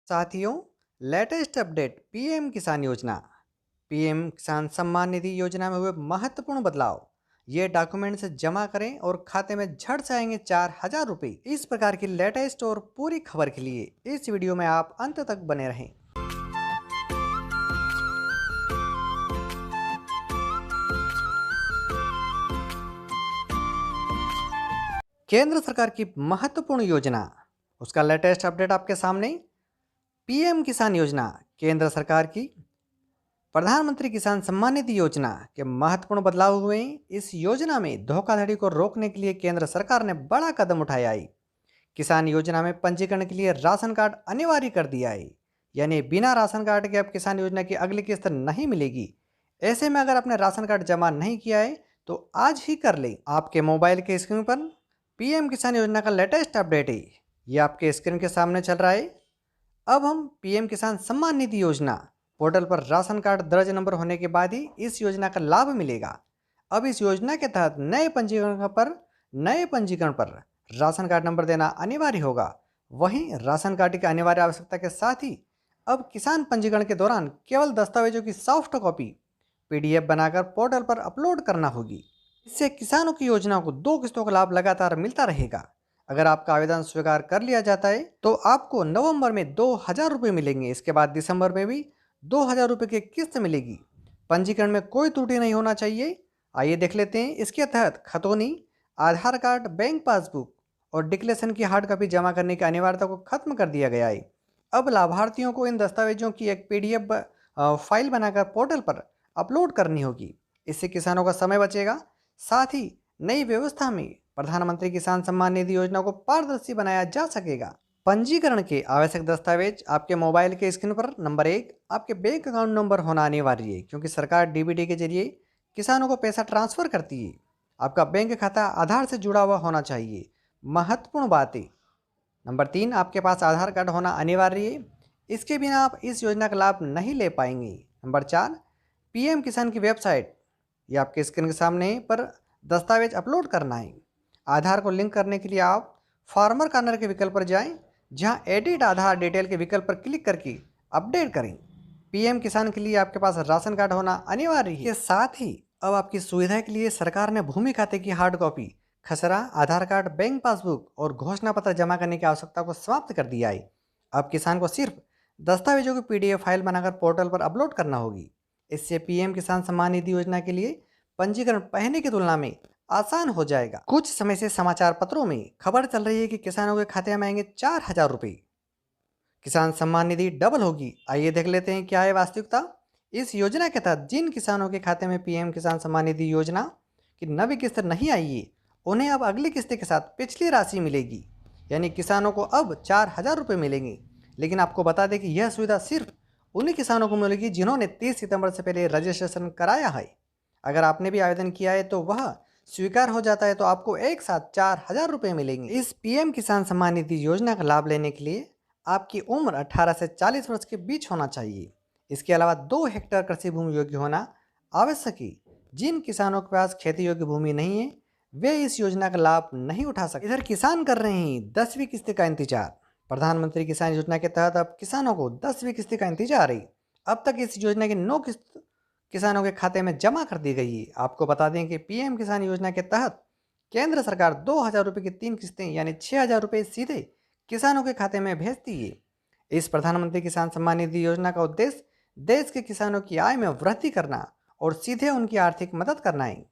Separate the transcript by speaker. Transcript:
Speaker 1: साथियों, latest update PM किसान योजना। पीएम किसान सम्मान निधि योजना में हुए महत्वपूर्ण बदलाव। ये डॉक्यूमेंट्स जमा करें और खाते में झट से आएंगे 4,000 रुपये। इस प्रकार की लेटेस्ट और पूरी खबर के लिए इस वीडियो में आप अंत तक बने रहें। केंद्र सरकार की महत्वपूर्ण योजना, उसका लेटेस्ट अपडेट आपके सामने। पीएम किसान योजना केंद्र सरकार की प्रधानमंत्री किसान सम्मान निधि योजना के महत्वपूर्ण बदलाव हुए हैं। इस योजना में धोखाधड़ी को रोकने के लिए केंद्र सरकार ने बड़ा कदम उठाया है। किसान योजना में पंजीकरण के लिए राशन कार्ड अनिवार्य कर दिया है। यानी बिना राशन कार्ड के अब किसान योजना की अगली किस्त नहीं मिलेगी। ऐसे में अगर आपने राशन कार्ड जमा नहीं किया है तो आज ही कर लें। आपके मोबाइल के स्क्रीन पर पीएम किसान योजना का लेटेस्ट अपडेट है, ये आपके स्क्रीन के सामने चल रहा है। अब हम पीएम किसान सम्मान निधि योजना पोर्टल पर राशन कार्ड दर्ज नंबर होने के बाद ही इस योजना का लाभ मिलेगा। अब इस योजना के तहत नए पंजीकरण पर राशन कार्ड नंबर देना अनिवार्य होगा। वहीं राशन कार्ड की अनिवार्य आवश्यकता के साथ ही अब किसान पंजीकरण के दौरान केवल दस्तावेजों की सॉफ्ट कॉपी पीडीएफ बनाकर पोर्टल पर अपलोड करना होगी। इससे किसानों की योजना को 2 किस्तों का लाभ लगातार मिलता रहेगा। अगर आपका आवेदन स्वीकार कर लिया जाता है तो आपको नवंबर में 2,000 रुपये मिलेंगे। इसके बाद दिसंबर में भी 2,000 रुपये की किस्त मिलेगी। पंजीकरण में कोई त्रुटि नहीं होना चाहिए। आइए देख लेते हैं। इसके तहत खतौनी, आधार कार्ड, बैंक पासबुक और डिक्लेरेशन की हार्ड कॉपी जमा करने की अनिवार्यता को खत्म कर दिया गया है। अब लाभार्थियों को इन दस्तावेजों की एक पीडीएफ फाइल बनाकर पोर्टल पर अपलोड करनी होगी। इससे किसानों का समय बचेगा। साथ ही नई व्यवस्था में प्रधानमंत्री किसान सम्मान निधि योजना को पारदर्शी बनाया जा सकेगा। पंजीकरण के आवश्यक दस्तावेज आपके मोबाइल के स्क्रीन पर नंबर 1 आपके बैंक अकाउंट नंबर होना अनिवार्य है, क्योंकि सरकार डीबीटी के जरिए किसानों को पैसा ट्रांसफर करती है। आपका बैंक खाता आधार से जुड़ा हुआ होना चाहिए, महत्वपूर्ण बात है। नंबर 3 आपके पास आधार कार्ड होना अनिवार्य है, इसके बिना आप इस योजना का लाभ नहीं ले पाएंगे। नंबर 4 पीएम किसान की वेबसाइट, ये आपके स्क्रीन के सामने पर दस्तावेज अपलोड करना है। आधार को लिंक करने के लिए आप फार्मर कॉर्नर के विकल्प पर जाएं, जहां एडिट आधार डिटेल के विकल्प पर क्लिक करके अपडेट करें। पीएम किसान के लिए आपके पास राशन कार्ड होना अनिवार्य है। के साथ ही अब आपकी सुविधा के लिए सरकार ने भूमि खाते की हार्ड कॉपी, खसरा, आधार कार्ड, बैंक पासबुक और घोषणा पत्र जमा करने की आवश्यकता को समाप्त कर दिया है। अब किसान को सिर्फ दस्तावेजों की पीडीएफ फाइल बनाकर पोर्टल पर अपलोड करना होगी। इससे पीएम किसान सम्मान निधि योजना के लिए पंजीकरण पहले की तुलना में आसान हो जाएगा। कुछ समय से समाचार पत्रों में खबर चल रही है कि किसानों के खाते में आएंगे 4,000 रुपये। किसान सम्मान निधि डबल होगी। आइए देख लेते हैं क्या है वास्तविकता। इस योजना के तहत जिन किसानों के खाते में पीएम किसान सम्मान निधि योजना की नवी किस्त नहीं आई है, उन्हें अब अगली किस्त के साथ पिछली राशि मिलेगी। यानी किसानों को अब 4,000 रुपये मिलेंगे। लेकिन आपको बता दें कि यह सुविधा सिर्फ उन्हीं किसानों को मिलेगी जिन्होंने 30 सितंबर से पहले रजिस्ट्रेशन कराया है। अगर आपने भी आवेदन किया है तो वह स्वीकार हो जाता है तो आपको एक साथ 4,000 रुपये मिलेंगे। इस पीएम किसान सम्मान निधि योजना का लाभ लेने के लिए आपकी उम्र 18 से 40 वर्ष के बीच होना चाहिए। इसके अलावा 2 हेक्टेयर कृषि भूमि योग्य होना आवश्यक है। जिन किसानों के पास खेती योग्य भूमि नहीं है वे इस योजना का लाभ नहीं उठा सकते। इधर किसान कर रहे हैं 10वीं किस्त का इंतजार। प्रधानमंत्री किसान योजना के तहत अब किसानों को 10वीं किस्त का इंतजार है। अब तक इस योजना की 9 किस्त किसानों के खाते में जमा कर दी गई है। आपको बता दें कि पीएम किसान योजना के तहत केंद्र सरकार 2,000 रुपये की 3 किस्तें यानी 6,000 रुपये सीधे किसानों के खाते में भेजती है। इस प्रधानमंत्री किसान सम्मान निधि योजना का उद्देश्य देश के किसानों की आय में वृद्धि करना और सीधे उनकी आर्थिक मदद करना है।